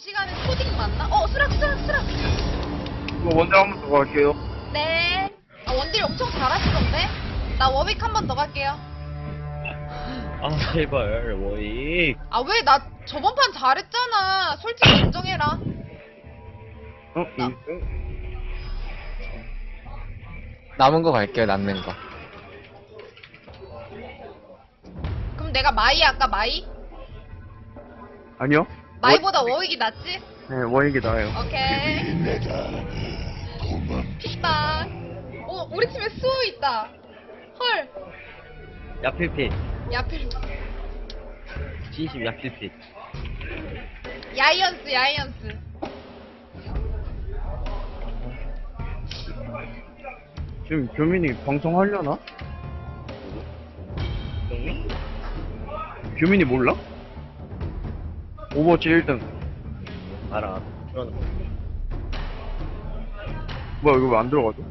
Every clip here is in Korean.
시간에 초딩 맞나? 수락. 이거 원장 한 번 더 갈게요. 네. 원딜 엄청 잘하시던데? 나 워윅 한 번 더 갈게요. 아 제발 워익. 왜 나 저번 판 잘했잖아. 솔직히 인정해라. 남은 거 갈게요, 남는 거. 그럼 내가 마이 할까, 마이? 아니요? 마이보다 워윅이 낫지? 네, 원익이 나아요. 오케이. 핏박. 우리 팀에 수호 있다. 헐. 야필필. 야필. 진심 야필필. 야이언스. 지금 교민이 방송하려나? 형님? 교민이 몰라? 오버워치 1등. 알아. 그러는 거. 뭐야, 이거 왜 안 들어가죠?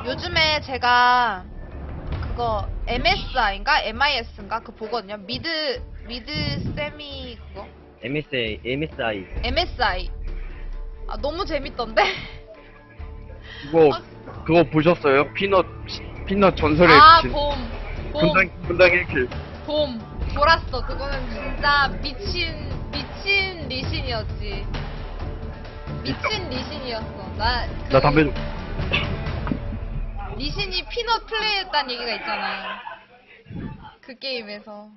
요즘에 제가 그거 MSI인가? MIS인가? 그거 보거든요. 미드 세미 그거. MSI. MSI. 너무 재밌던데? 그거 보셨어요? 피넛 전설의 진. 분당 1킬. 봄. 돌았어. 그거는 진짜 미친 리신이었지. 미친 리신이었어. 나 담배 좀. 리신이 피넛 플레이했다는 얘기가 있잖아요. 그 게임에서.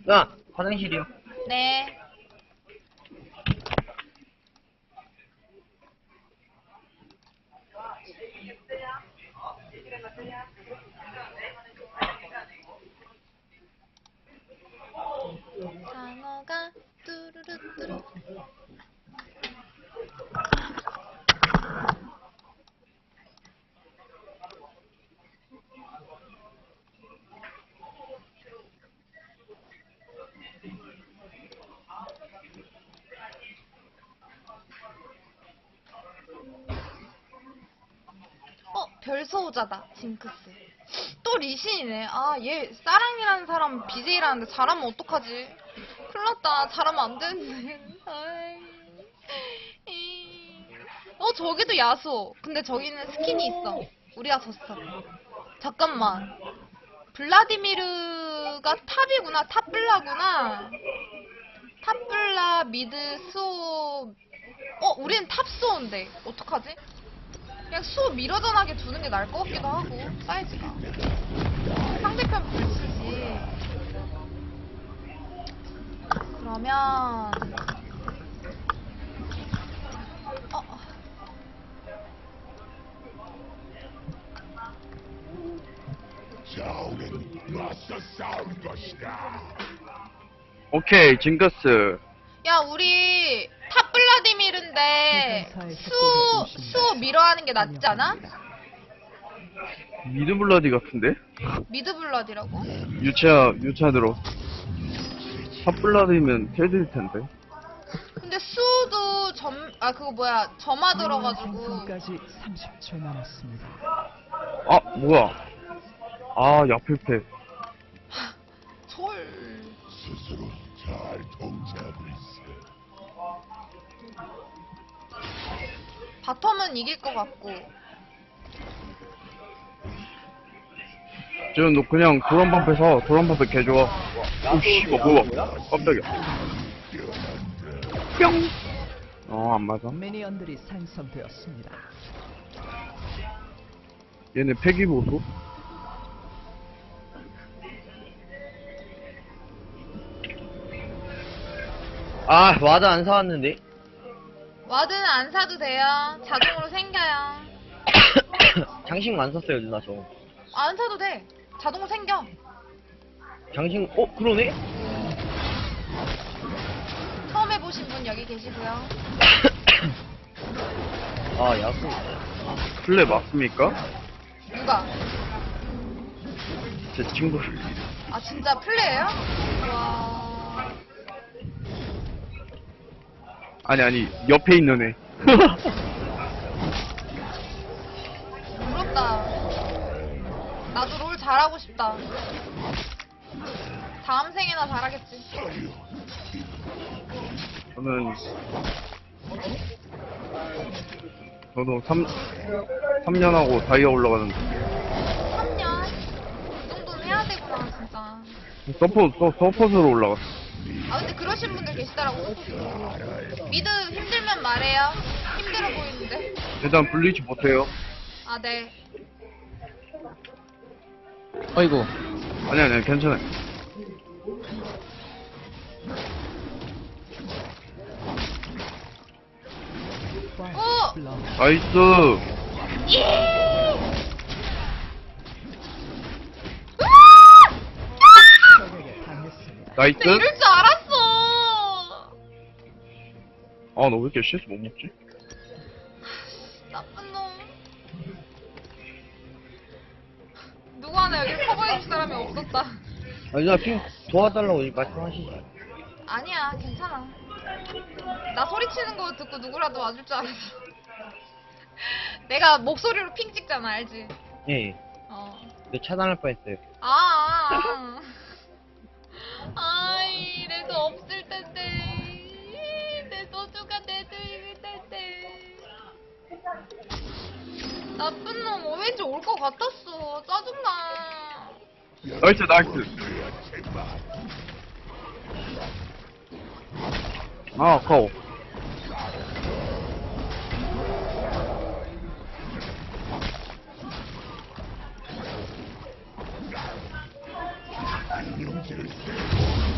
야 화장실이요. 네. 상어가 뚜루루뚜루. 별소호자다. 징크스. 또 리신이네. 얘 사랑이라는 사람 BJ라는데 잘하면 어떡하지? 큰일났다. 잘하면 안 되는데. 저기도 야수. 근데 저기는 스킨이 있어. 우리가 졌어. 잠깐만. 블라디미르가 탑이구나. 탑블라구나. 탑블라 미드 수호. 우리는 탑 수호인데 어떡하지? 그냥 수호 미러전하게 두는 게 나을 것 같기도 하고. 사이즈가 상대편 불쓰지. 그러면 좌우는 맞서 싸울 것이다. 오케이, 징크스. 야, 우리 탑 블라디미르인데 수호 미러하는 게 낫지 않아? 미드블라디 같은데? 미드 블라디라고? 유치하들어. 탑블라디면 테드일 텐데. 근데 수호도 그거 뭐야, 점화 들어가지고. 생성까지 30초 남았습니다. 뭐야. 야필패. 헐. 스스로 잘 통제하고 있어. 바텀은 이길 것 같고. 지금 너 그냥 도란방패 개 좋아. 씨발, 뭐야. 깜짝이야. 뿅! 안 맞아. 미니언들이 생성되었습니다. 얘네 패기보소? 와드 안 사왔는데. 와드는 안 사도 돼요. 자동으로 생겨요. 장식 안 샀어요 누나 저. 안 사도 돼. 자동으로 생겨. 장식 그러네? 처음 해보신 분 여기 계시고요. 야수. 플레 맞습니까? 누가? 제 친구를. 진짜 플레이예요? 와. 아니, 옆에 있는 애. 부럽다. 나도 롤 잘하고 싶다. 다음 생에나 잘하겠지. 저도 3년 하고 다이아 올라가는데 3년? 그 정도는 해야 되구나, 진짜. 서폿으로 올라갔어. 아, 근데 그러신 분들 계시더라고. 미드 힘들면 말해요. 힘들어 보이는데. 일단 블리치 못해요. 아, 네. 어이구. 아니 괜찮아요. 오! 블러 나이스. 예! 적에게 당했습니다. 나이스. 나 이럴 줄 알았어! 아 너 왜 이렇게 CS 못 먹지? 나쁜 놈. 누구 하나 여기 커버해줄 사람이 없었다. 아, 누나 좀 도와달라고 말씀하시지. 아니야, 괜찮아. 나 소리치는 거 듣고 누구라도 와줄 줄 알았어. 내가 목소리로 핑 찍잖아, 알지? 예. 어. 내 차단할 뻔했어요. 아이, 내도 없을 텐데. 내 소주가 내도 있을 텐데. 나쁜 놈, 왠지 올 것 같았어. 짜증나. 나이스. 아 아까워.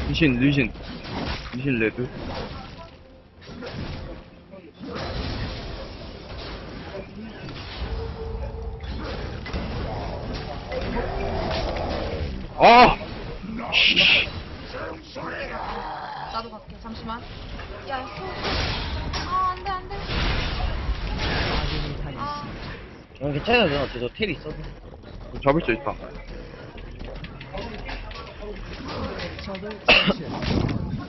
리신 레드. 아! 나도 갈게. 잠시만. 야, 아, 안 돼, 안 돼. 아군이 아, 당했습니다. 괜찮아요, 누나. 저텔 있어도. 잡을 수 있다. 적을 처치했습니다.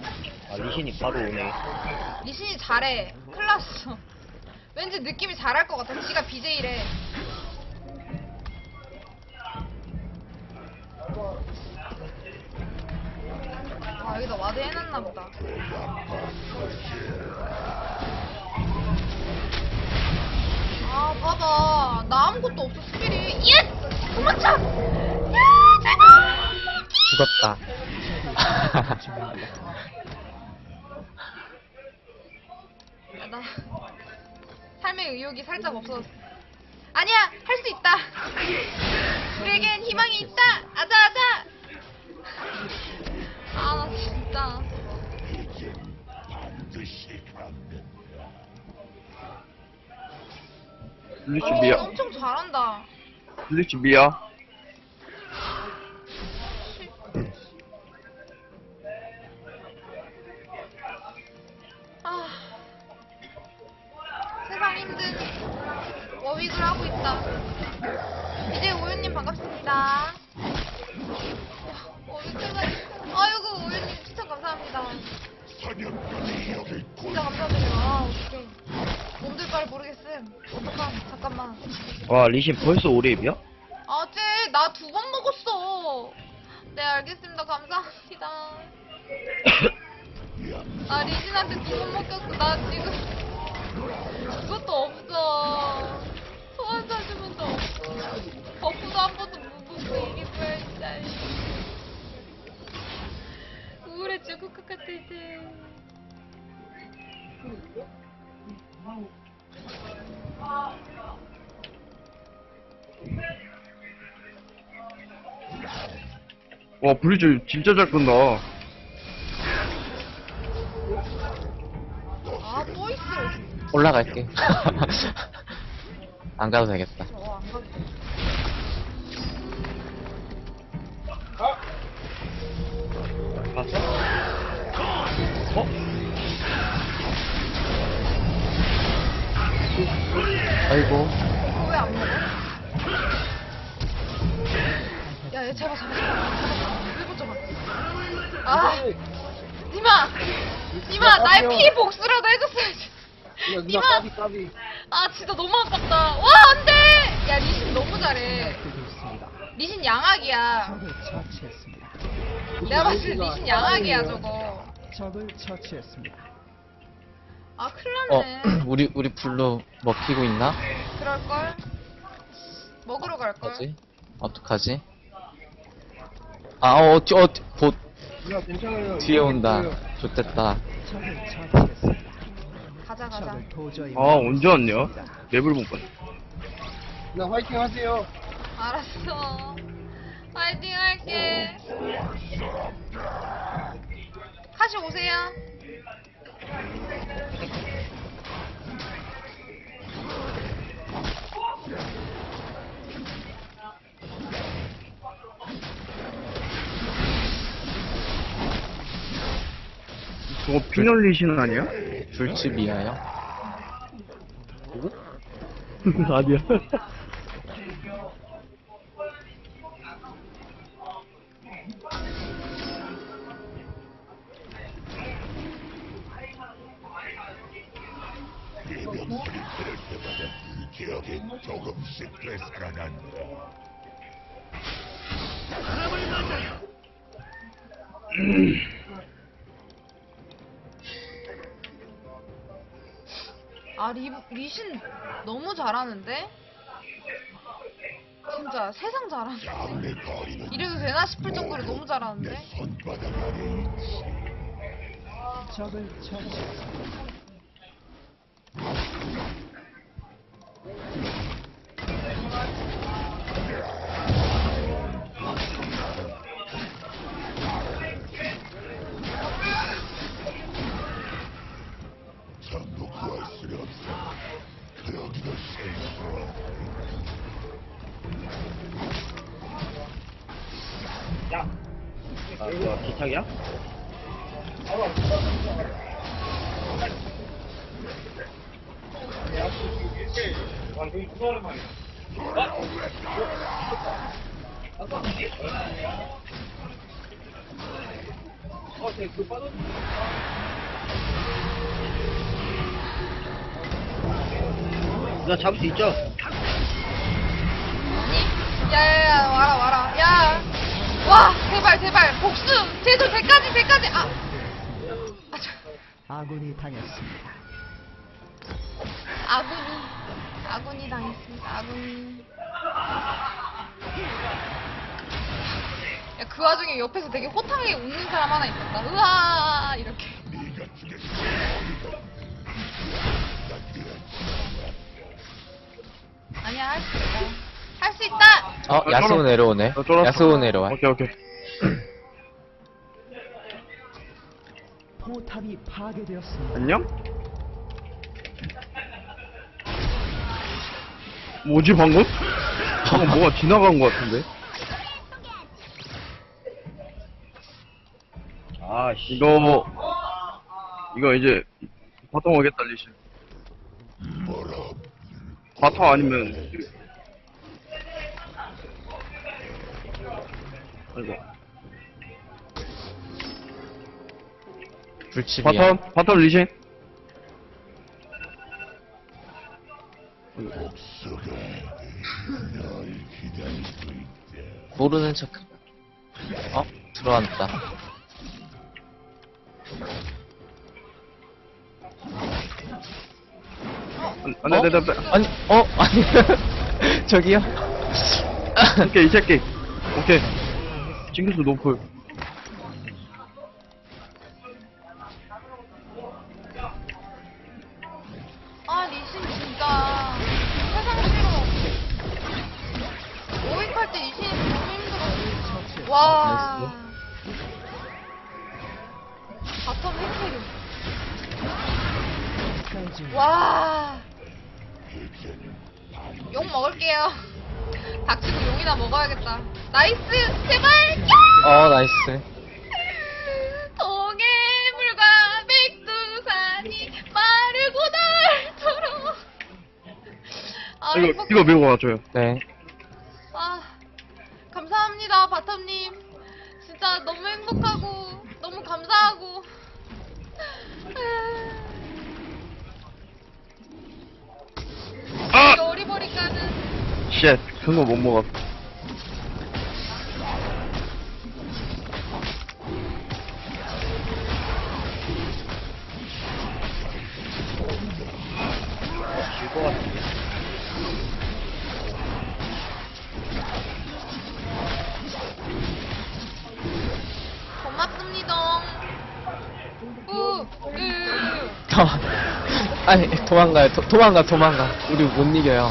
아, 리신이 바로 오네. 리신이 잘해. 큰일 났어. 왠지 느낌이 잘할 것 같아. 지가 BJ래. 아, 여기다 와드 해놨나 보다. 아, 봐봐. 나 아무것도 없어, 스킬이. 예! 도망쳐! 야, 제발! 죽었다. 야, 나 삶의 의욕이 살짝 없어졌어. 아니야, 할 수 있다. 우리에겐 희망이 있다. 아자. 아, 나 진짜. 반드시 갖는다. 블리치 어, 미야. 엄청 잘한다. 블리치 미야. 아, 세상 힘든 워윅을 하고 있다. 이제 오윤님 반갑습니다. 와, 워윅 세상. 아이고, 오윤님 추천 감사합니다. 사냥감이 여기 진짜 감사드려요. 아, 어떡해. 몸둘 바를 모르겠음. 어떡함, 잠깐만. 와, 리신 벌써 5렙이야? 아, 쟤, 나 2번 먹었어. 네, 알겠습니다. 감사합니다. 아, 리진한테 2번 먹혔어. 나 지금 그것도 없어. 소환 사주문도 없어. 버프도 한 번도 못 먹고 이게 뭐야, 진짜. 우울해 죽을 것 같아, 이제. 와 블리치 진짜 잘 끈다. 아, 또 있어. 올라갈게. 안 가도 되겠다. 안 가도 돼. 봤어? 어? 아이고. 왜 안 먹어? 야, 얘 제발 잡아. 일본 잡아. 아, 니마! 나의 피해 복수라도 해줬어야지. 니마! 아, 진짜 너무 아깝다. 와, 안 돼! 야, 리신 너무 잘해. 뜨고 있습니다. 리신 양악이야. 적을 처치했습니다. 내가 봤을 때 리신 양악이야, 저거. 적을 처치했습니다. 아, 큰일 났네. 우리 블루 먹히고 있나? 그럴걸? 먹으러 갈걸? 뭐지? 어떡하지? 봇 야, 괜찮아요. 뒤에 온다. 좋됐다. 적을 처치했습니다. 가자, 가자. 적을 도저히 아, 언제 왔냐? 막을 수 없습니다. 맵을 못 봤네. 알았어. 파이팅 할게. 카시 오세요. 저거 피널리시는 아니야? 불집이야요? 아니야. 대명소리 들을 때마다 그 기억이 조금씩 되살아난다. 아, 리신 너무 잘하는데? 진짜 세상 잘하는데? 장내 거리는 이래도 되나 싶을 정도로 너무 잘하는데? 내 손바닥 아래 있지. 적을 처치했습니다. 전부 구할 수 없어. 그러기도 싫어. 아, 뭐야, 기착이야? 나 잡을 수 있죠? 아니, 야야야, 와라, 와라. 야! 와, 제발, 제발. 복수! 제발, 제까지! 아! 아, 저, 아군이 당했습니다. 아군이 당했습니다, 아군이. 야, 그 와중에 옆에서 되게 호탕하게 웃는 사람 하나 있었다. 으아! 이렇게. 네가 죽였어. 아니야, 할 수 있다. 할 수 있다! 야스오 내려오네. 나 쫄았어. 야스오 내려와. 오케이, 오케이. 포탑이 파괴되었습니다. 안녕? 뭐지, 방금? 방금 뭐가 지나간 것 같은데? 아, 씨. 이거 이제, 바텀 오겠다, 리신. 뭐라? 바텀 아니면, 아이고. 불집이야. 바텀 리신. 복수가 널 기다리고 있다. 모르는 척. 들어왔다. 네. 아니, 아니. 저기요? 오케이, 이 새끼. 오케이. 징크스 노플. 아, 리신 진짜. 세상 싫어. 오익할 때 리신이 너무 힘들어. 와. 바텀 핵캐리. 와. 용 먹을게요. 닥치고 용이나 먹어야겠다. 나이스! 제발! 야! 나이스. 동해물과 백두산이 마르고 닳도록. 아, 이거 밀고 가줘요. 네. 아, 감사합니다, 바텀님. 진짜 너무 행복하고, 너무 감사하고. 쉣. 큰 거 못 먹었어. 질것 같은데. 고맙습니다. 아니, 도망가요. 도망가. 우리 못 이겨요.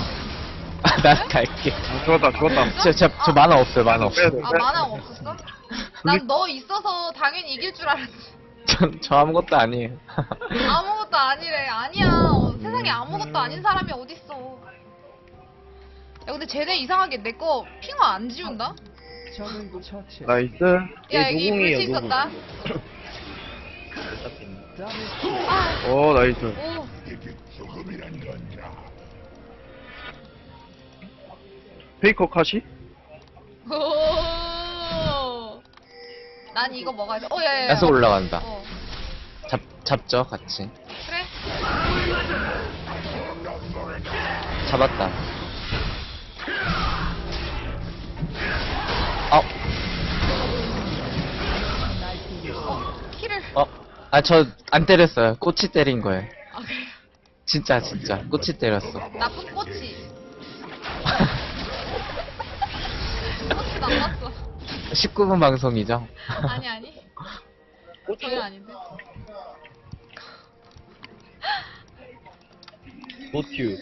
아, 난 갈게. 죽었다. 저 만화 없어요, 만화 없어. 빼야 돼. 아, 만화가 없었어? 난 너 있어서 당연히 이길 줄 알았지. 저 아무것도 아니에요. 아무것도 아니래. 아니야. 세상에 아무것도 아닌 사람이 어딨어. 야, 근데 쟤네 이상하게 내 거 핑화 안 지운다? 적을 처치했습니다. 나이스. 야, 얘 여기 노궁이에요, 불치 있었다. 못 잡겠네. 더블 아, 오, 나이스. 오. 이게 조금이란 건가? 페이커 카시? 오. 난 이거 먹어야 돼. 어, 야, 야, 야. 계속 올라간다. 어. 잡죠, 같이. 그래? 잡았다. 어, 키를. 저 안 때렸어요. 꼬치 때린 거예요. 아, 그래. 진짜, 꼬치 때렸어. 나쁜 꼬치. 꼬치 나빴어. 19분 방송이죠? 아니. 전혀 아닌데. 노튜.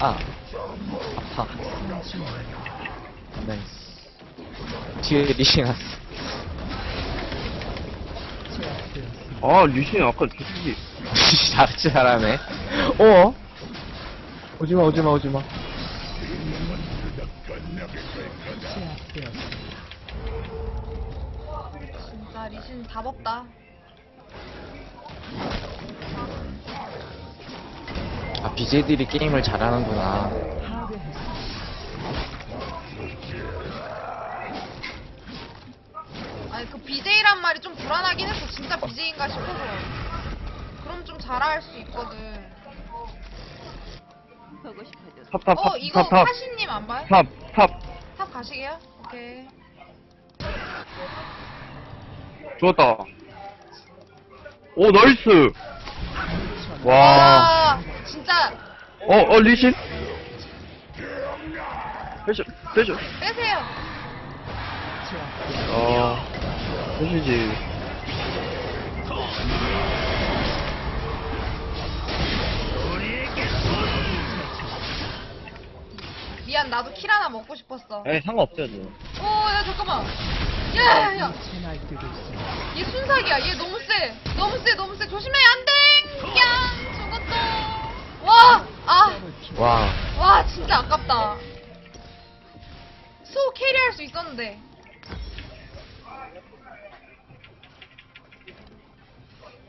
아, 아파. 나이스. 뒤에 리싱 왔어. 아, 리신 아까 저기. 잘하네. 오지마. 제압되었습니다. 진짜 리신 답 없다. 아, BJ들이 게임을 잘하는구나. 파괴했습니다. 아니 그 BJ란 말이 좀 불안하긴 했어. 진짜 BJ인가 싶어서. 그럼 좀 잘할 수 있거든. 탑. 이거 하신님 안 봐요? 탑. 탑 가시게요? 오케이. 죽었다. 오, 나이스. 와. 와, 진짜 리신? 빼줘. 빼세요. 빼시지. 미안, 나도 킬 하나 먹고 싶었어. 에이, 상관없어요, 저. 오, 야 잠깐만. 야. 제 날뛰고 있습니다. 얘 순삭이야. 얘 너무 세. 너무 세. 조심해. 안 돼. 야, 죽었다. 와, 진짜 아깝다. 수 캐리할 수 있었는데.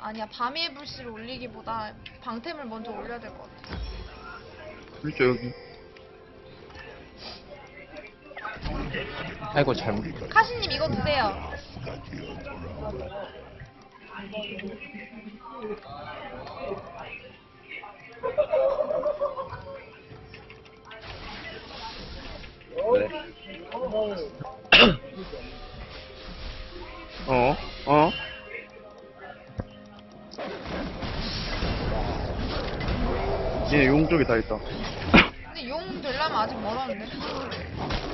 아니야, 밤의 불씨를 올리기보다 방템을 먼저 올려야 될 것 같아. 그렇죠, 여기. 아이고, 잘못. 카시님 이거 드세요. 왜? 얘 용 쪽에 다 있다. 근데 용 되려면 아직 멀었는데.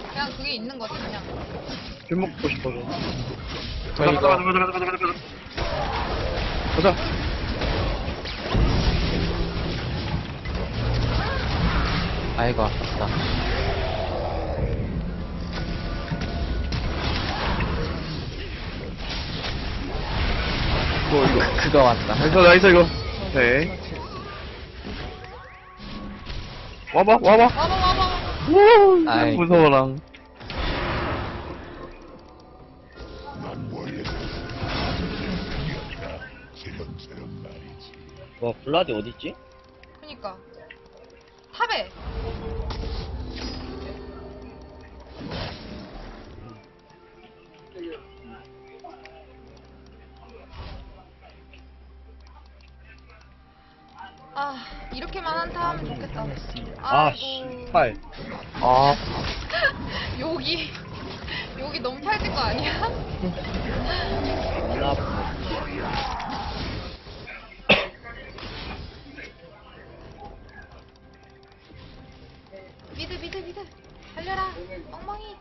그냥 그게 있는 거지, 그냥. 술 먹고 싶어서. 저 이거 가자. 아이고, 아깝다. 이거. 그거 왔다. 나이스, 이거. 오케이. 와봐. 와봐. 아이. 무서워랑. 난 원래 지금처럼 말이지. 와, 블라디 어딨지? 그니까. 탑에. 이렇게만 한타 하면 좋겠다. 아, 아이고. 씨발. 아, 여기 너무 찰질 거 아니야? 존나 아프네. 미드 달려라 엉망이.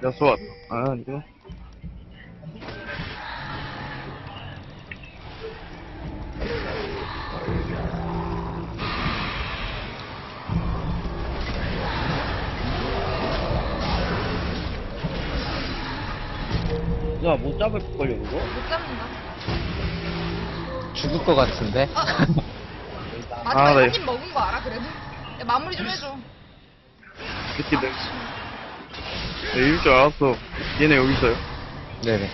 야수 왔다. 아, 이거. 누나 못 잡을걸요, 그거? 못 잡는다. 죽을 것 같은데? 마지막에 네. 한입 먹은 거 알아 그래도? 야, 마무리 좀 해줘. 새끼들. 네, 이길 줄 알았어. 얘네 여기 있어요. 네네.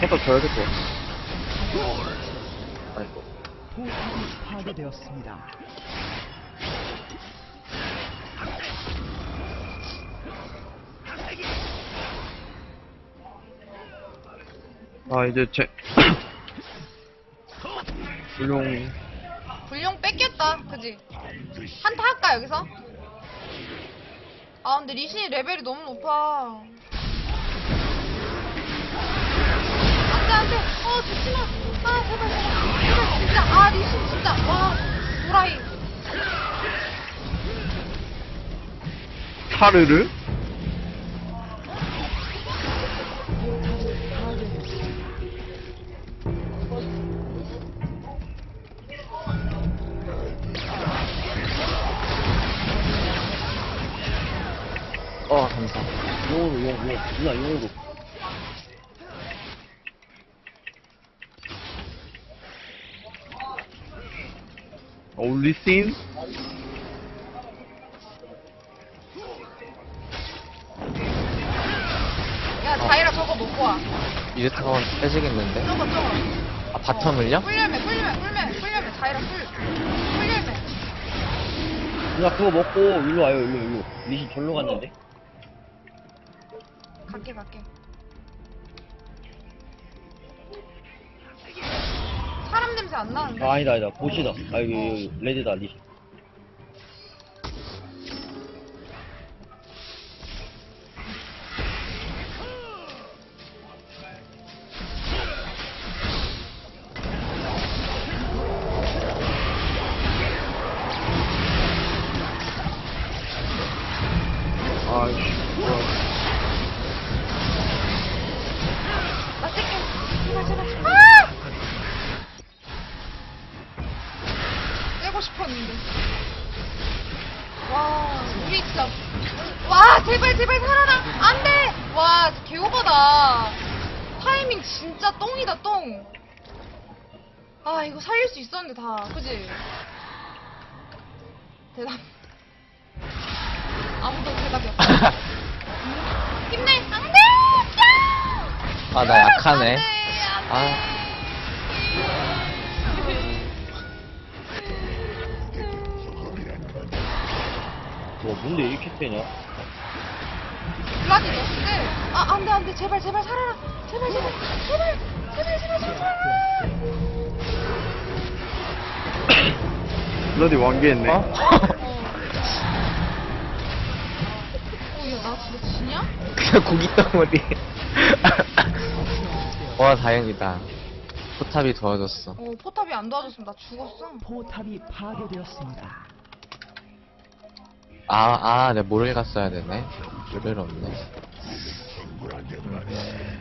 갖다 줘야 될 것 같아. 아이고. 포탑이 파괴되었습니다. 아, 이제 불용. 불용 뺏겼다 그지? 한타 할까 여기서? 아 근데 리신이 레벨이 너무 높아. 안돼 죽지마. 아 제발 진짜. 아 리신 진짜 와 도라이. 타르르? 감사. 용으로. 누나 용으로. 올리신? 야 자이라 저거 먹고 와. 미드타운 빼지겠는데? 저거. 아, 바텀을요? 꿀열매 자이라 꿀열매. 누나 그거 먹고 일로 와요, 일로. 리신 절로 갔는데? 갈게. 사람 냄새 안 나는데? 아, 아니다. 보시다. 아, 여기 레드다, 리신. 아이씨, 뭐야. 나 뺄게. 제발. 아! 떼고 싶었는데. 와, 우리 진짜. 와, 제발 살아라. 안 돼! 와, 개오바다. 타이밍 진짜 똥이다, 똥. 아, 이거 살릴 수 있었는데, 다. 그지? 대답. 아무도 대답이 없어. 힘내! 안 돼! 야! 아, 나 약하네. 안 돼, 안 돼. 뭔데 이렇게 세냐? 블라디 너스들. 아, 안 돼. 제발 살아라. 제발. 블러디 완개했네. 야, 나 진짜 지냐? 그냥 고기 덩어리. 와, 다행이다. 포탑이 도와줬어. 포탑이 안 도와줬으면 나 죽었어. 포탑이 파괴되었습니다. 내가 모를 갔어야 되네. 레벨 없네. 억울하게 말해.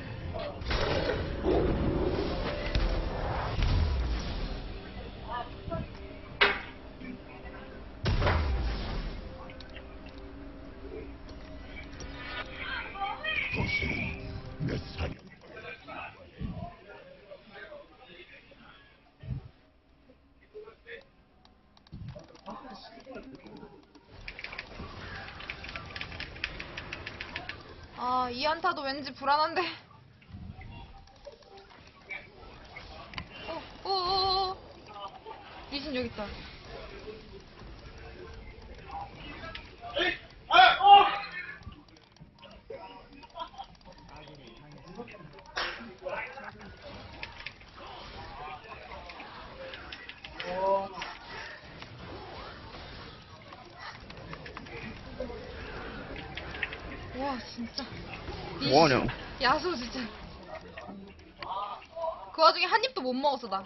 도시는 내 사령. 아, 이 한타도 왠지 불안한데. 오. 리신 여기 있다. 진짜. 뭐하냐? 야수 진짜. 그 와중에 한 입도 못 먹었어 나.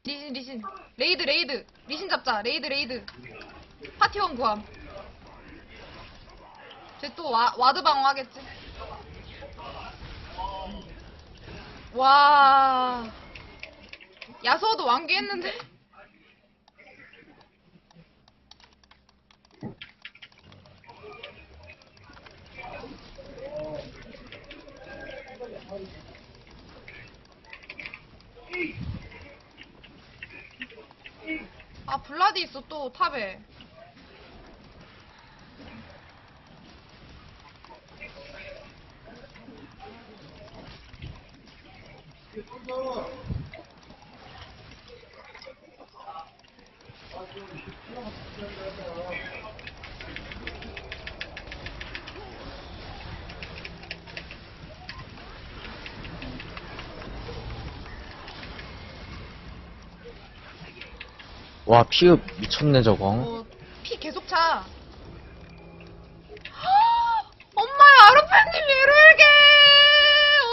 리신. 레이드. 리신 잡자. 레이드. 파티원 구함. 쟤 또 와드 방어하겠지. 와. 야수어도 완기했는데. 아 블라디 있어 또 탑에. 와, 피읍 미쳤네, 저거. 피 계속 차. 엄마야, 아르파님 예로에게!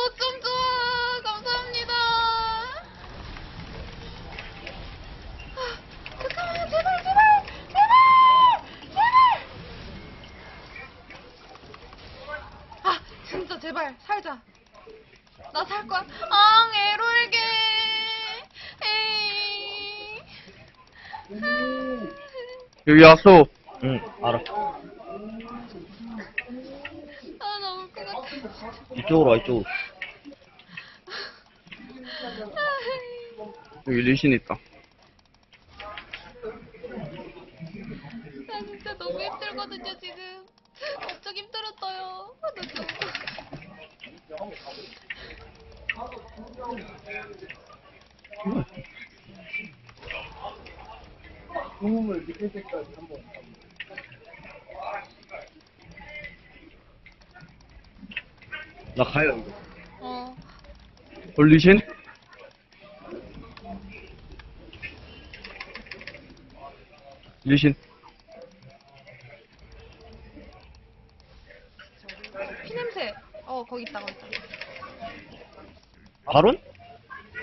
어쩜 좋아. 감사합니다. 잠깐만, 제발! 아, 진짜 제발, 살자. 나 살 거야. 에로에게! 에이. 여기 왔어. 응, 알았어. 아, 나 울 것 같아. 이쪽으로 와, 이쪽으로. 여기 리신 있다. 나 진짜 너무 힘들거든요, 지금. 엄청 힘들었어요. 나 진짜. 나 가요, 이거. 리신? 리신. 피냄새. 거기 있다. 바론?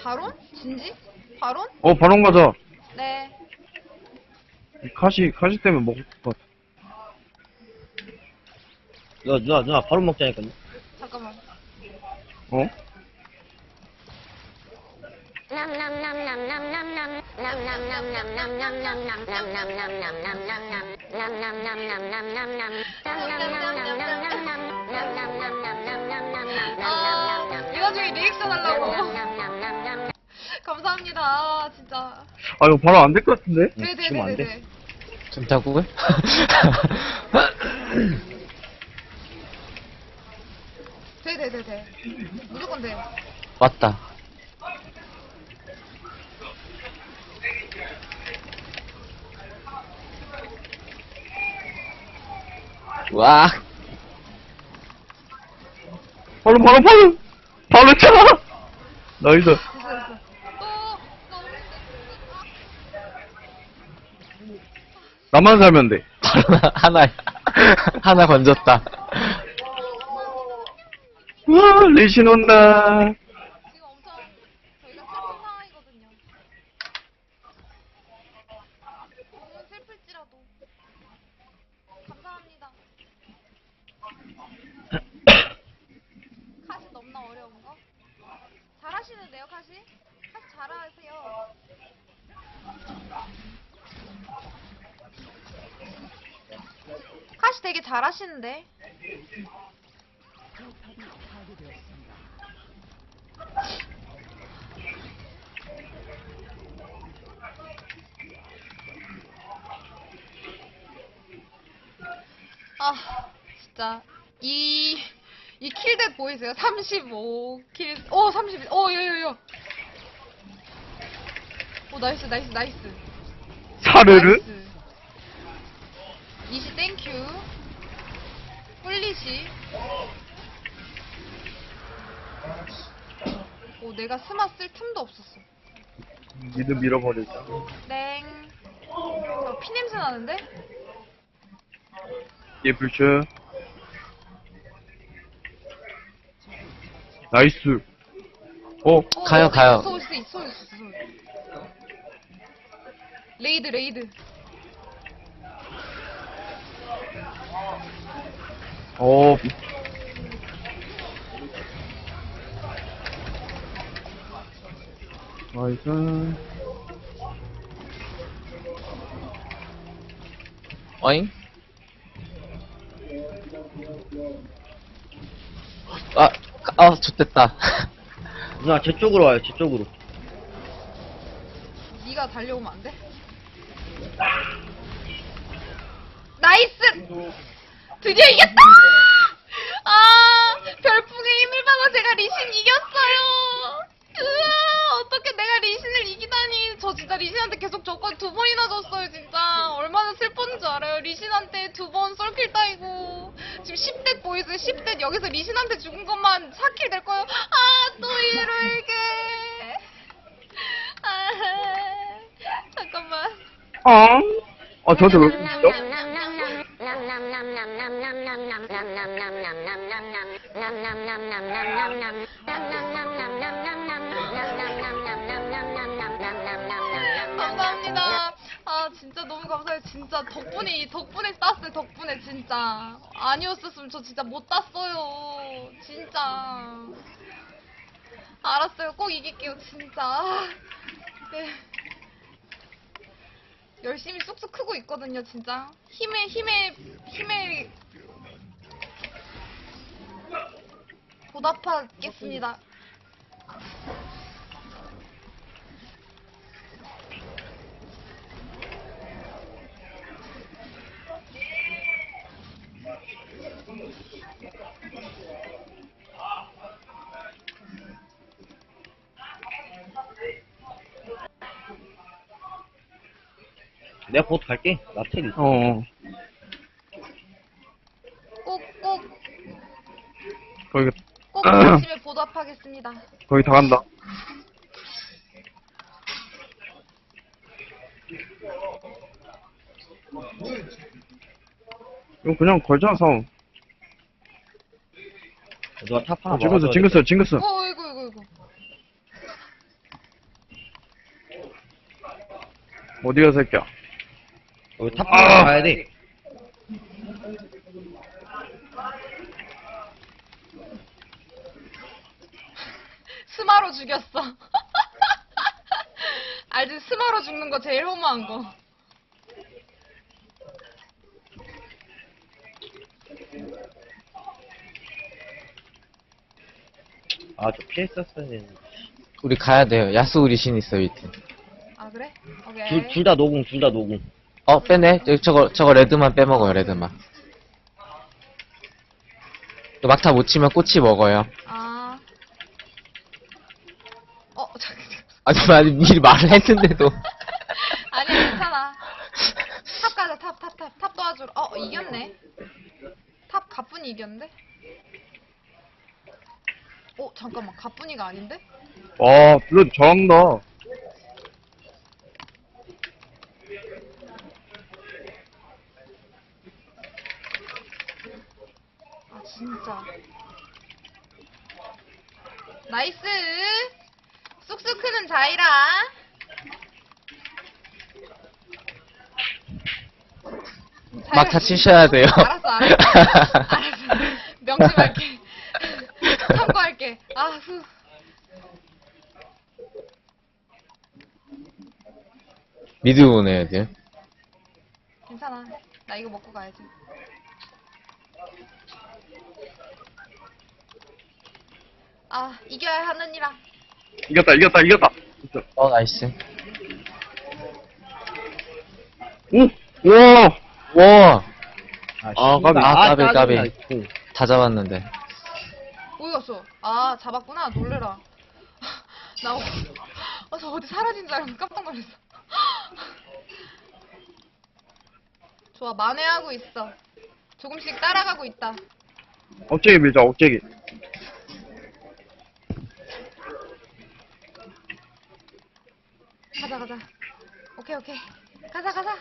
바론? 진지? 바론? 바론 가자. 네. 카시 때문에 먹을 것 같아. 누나, 바론 먹자니까요. 잠깐만. 어? 이 와중에 리액션 하려고. 감사합니다. 진짜. 이거 바로 안 될 것 같은데? 지금 안 돼. 네네네네. 진짜고요? 돼. 무조건 돼. 왔다. 와, 바로 차! 나이스. 됐어. 나만 살면 돼. 하나 건졌다. 와, 리신 온다. 지금 엄청 저희가 슬픈 상황이거든요. 너무 슬플지라도 감사합니다. 카시 너무나 어려운 거? 잘하시는데요, 카시? 카시 잘하세요. 카시 되게 잘하시는데? 포탑이 파괴되었습니다. 진짜 이 킬댓 보이세요? 35킬 32 요요요. 나이스 사르르? 나이스. 이시 땡큐. 꿀리시. 내가 스마 쓸 틈도 없었어. 미드 밀어버리자. 땡. 피냄새 나는데? 얘 불쇼. 나이스. 가요, 가요. 있어. 레이드. 어, 나이스. 어잉? 좋됐다. 누나, 제 쪽으로 와요, 제 쪽으로. 네가 달려오면 안 돼? 나이스! 드디어 이겼다! 아, 별풍의 힘을 받아 제가 리신 이겼어요! 으아, 어떻게 내가 리신을 이기다니. 저 진짜 리신한테 계속 저건 2번이나 졌어요, 진짜. 얼마나 슬펐는 줄 알아요? 리신한테 2번 썰킬 따이고. 지금 10대 보이세요? 10대 여기서 리신한테 죽은 것만 4킬 될 거예요? 아, 또 이러게. 아, 잠깐만. 저한테 왜 그러시죠? 감사합니다. 아, 진짜 너무 감사해요. 진짜 덕분에 땄어요. 덕분에 진짜. 아니었었으면 저 진짜 못 땄어요. 진짜. 알았어요. 꼭 이길게요. 진짜. 아, 네. 열심히 쑥쑥 크고 있거든요. 진짜. 힘에 보답하겠습니다. 내가 보트 갈게. 나 텔 있어. 꼭 거기, 열심히 보답하겠습니다. 거기 다 간다. 이거 그냥 걸잖아, 싸움. 누가 탑 하나 먹어. 징크스. 이거. 어디가 새끼야? 여기 탑 하나 가야 돼. 스마로 죽였어. 알지? 스마로 죽는 거 제일 허무한 거. 아, 저 피했었어야 되는데. 우리 가야 돼요. 야수 리신 있어, 밑에. 아, 그래? 오케이. 둘 다 노공, 둘 다 노공. 빼네. 저거 레드만 빼먹어요, 레드만. 또 막타 못 치면 꼬치 먹어요. 아. 잠깐. 아니, 미리 말을 했는데도. 아니야, 괜찮아. 탑 가자, 탑 도와주러. 이겼네. 탑 가뿐히 이겼는데? 잠깐만, 가뿐히가 아닌데? 와, 블러드 잘한다. 아, 진짜. 나이스! 쑥쑥 크는 자이라. 막타 치셔야 돼요. 알았어. 명심할게. 참고할게. 후. 미드 오네, 애들. 괜찮아. 나 이거 먹고 가야지. 이겨야 하느니라. 이겼다. 진짜. 나이스. 오! 와! 와! 까비. 아이고. 다 잡았는데. 어디 갔어? 잡았구나. 놀래라. 저 어디 사라진 줄 알고 깜짝 놀랐어. 좋아, 만회하고 있어. 조금씩 따라가고 있다. 억제기 밀자, 억제기. 가자. 오케이. 가자.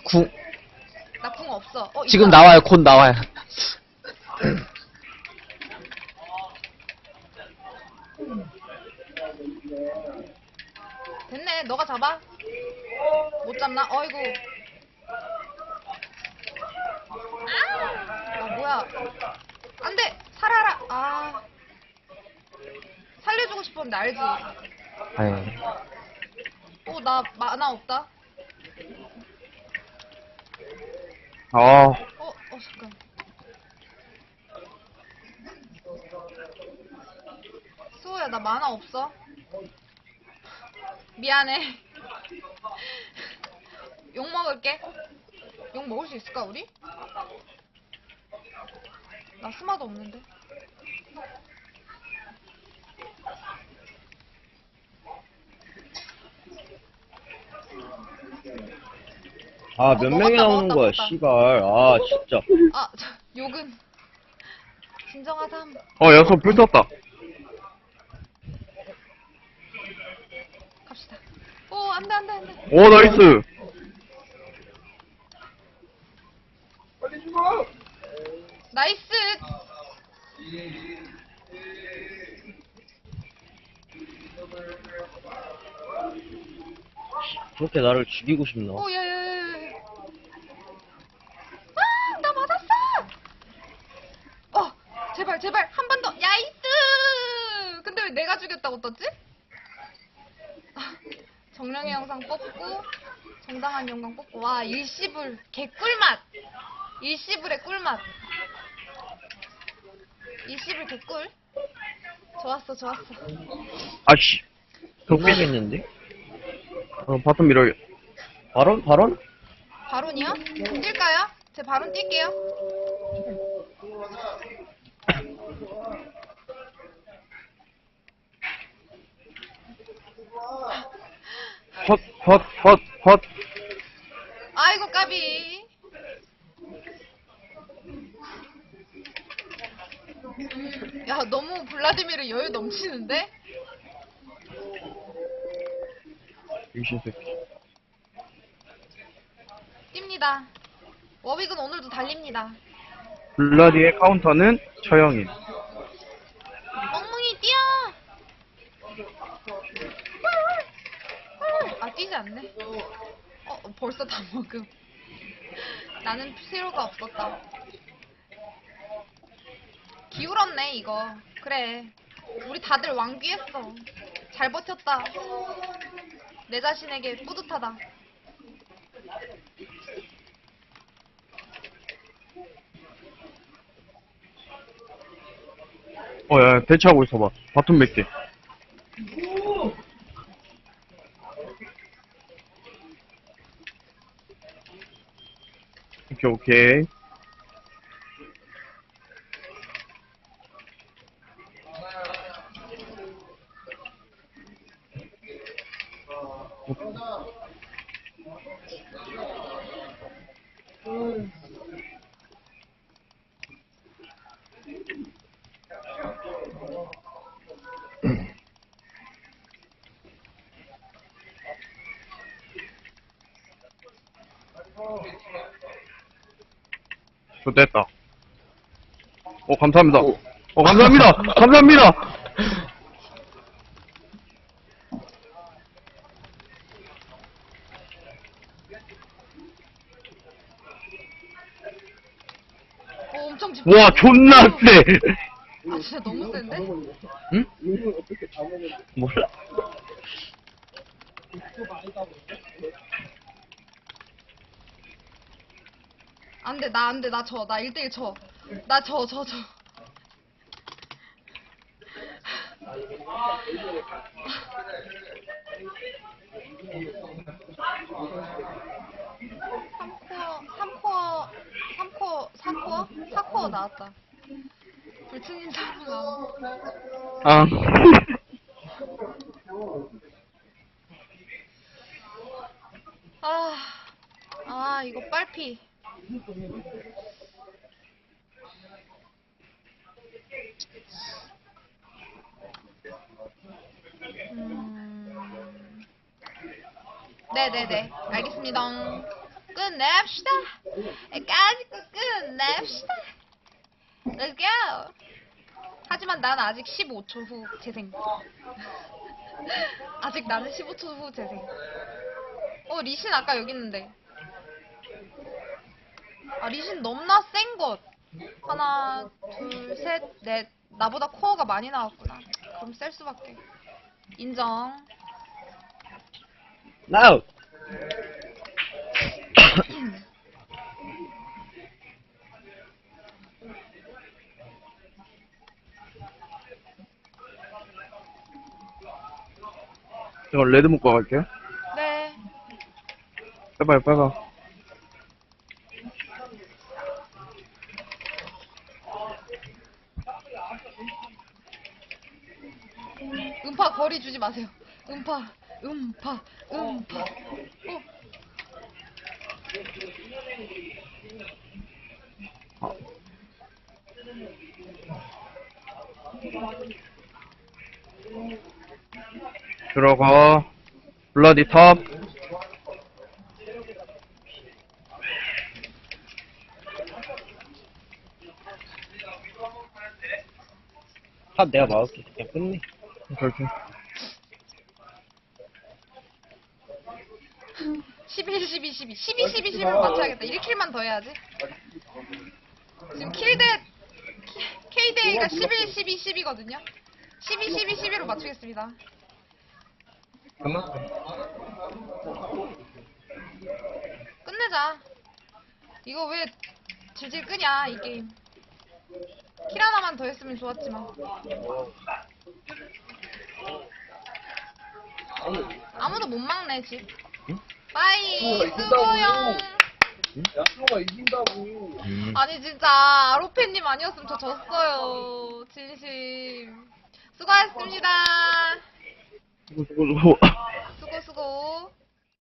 궁, 나 궁 없어. 지금 있다. 나와요. 곧 나와요. 됐네. 너가 잡아. 못 잡나? 어이구. 뭐야. 안 돼! 살아라! 살려주고 싶었는데, 알지? 네. 나 만화 없다. 잠깐. 수호야, 나 만화 없어. 미안해. 욕 먹을게. 욕 먹을 수 있을까, 우리? 나 스마도 없는데. 아, 몇 명이 먹었다, 나오는 거야, 먹었다. 씨발. 아, 진짜. 욕은. 진정하삼. 여섯 불 떴다. 갑시다. 안 돼, 안 돼, 안 돼. 오, 나이스. 나이스! 그렇게 나를 죽이고 싶나? 야, 야, 야, 야. 나 맞았어! 제발, 제발, 한 번 더. 야이스! 근데 왜 내가 죽였다고 떴지? 정령의 영상 뽑고, 정당한 영광 뽑고, 와, 일시불, 개꿀맛! 일시불의 꿀맛. 일시불 개꿀. 좋았어, 좋았어. 아씨. 흑비겠는데? 바텀 밀어야겠다. 발언? 발언? 바론이요? 뛸까요? 제 바론 뛸게요. 헛. 아이고, 까비. 야, 너무 블라디미르 여유 넘치는데? 유신 새끼. 뜁니다. 워윅은 오늘도 달립니다. 블라디의 카운터는 처형임. 멍멍이 뛰어! 뛰지 않네. 벌써 다 먹음. 나는 필요가 없었다. 기울었네, 이거. 그래. 우리 다들 왕귀했어. 잘 버텼다. 내 자신에게 뿌듯하다. 야, 대치하고 있어봐. 바텀 몇 개. 오케이. 됐다. 감사합니다. 감사합니다. 감사합니다. 엄청 집중. 와, 존나 세. 진짜 너무 센데? 응? 몰라. 안 돼, 나 1대1 쳐. 나 저. 삼코어 나왔다. 불충인 사람 나왔다. 이거 빨피. 네네네. 알겠습니다. 끝냅시다. 까짓거 끝냅시다. Let's go. 하지만 난 아직 15초 후 재생. 아직 나는 15초 후 재생. 리신 아까 여기 있는데. 아, 리신 넘나 센 것. 하나, 둘, 셋, 넷. 나보다 코어가 많이 나왔구나. 그럼 셀 수밖에. 인정. 나우! 제가 레드 묶고 갈게요. 네. 빼봐요, 빼봐. 음파 거리 주지 마세요. 음파. 어. 들어가. 블라디 탑. 탑 내가 막을게. 그냥 끝내. 그렇게. 11, 12, 12. 12, 12, 12로 맞춰야겠다. 1킬만 더 해야지. 지금 K대가 11, 12, 10이거든요. 12, 12, 12로 맞추겠습니다. 끝내자. 이거 왜 질질 끄냐, 이 게임. 킬 하나만 더 했으면 좋았지만. 아무도 못 막네, 집. 빠이, 수고용. 아니, 진짜, 로페님 아니었으면 저 졌어요. 진심. 수고하셨습니다. 수고. 수고.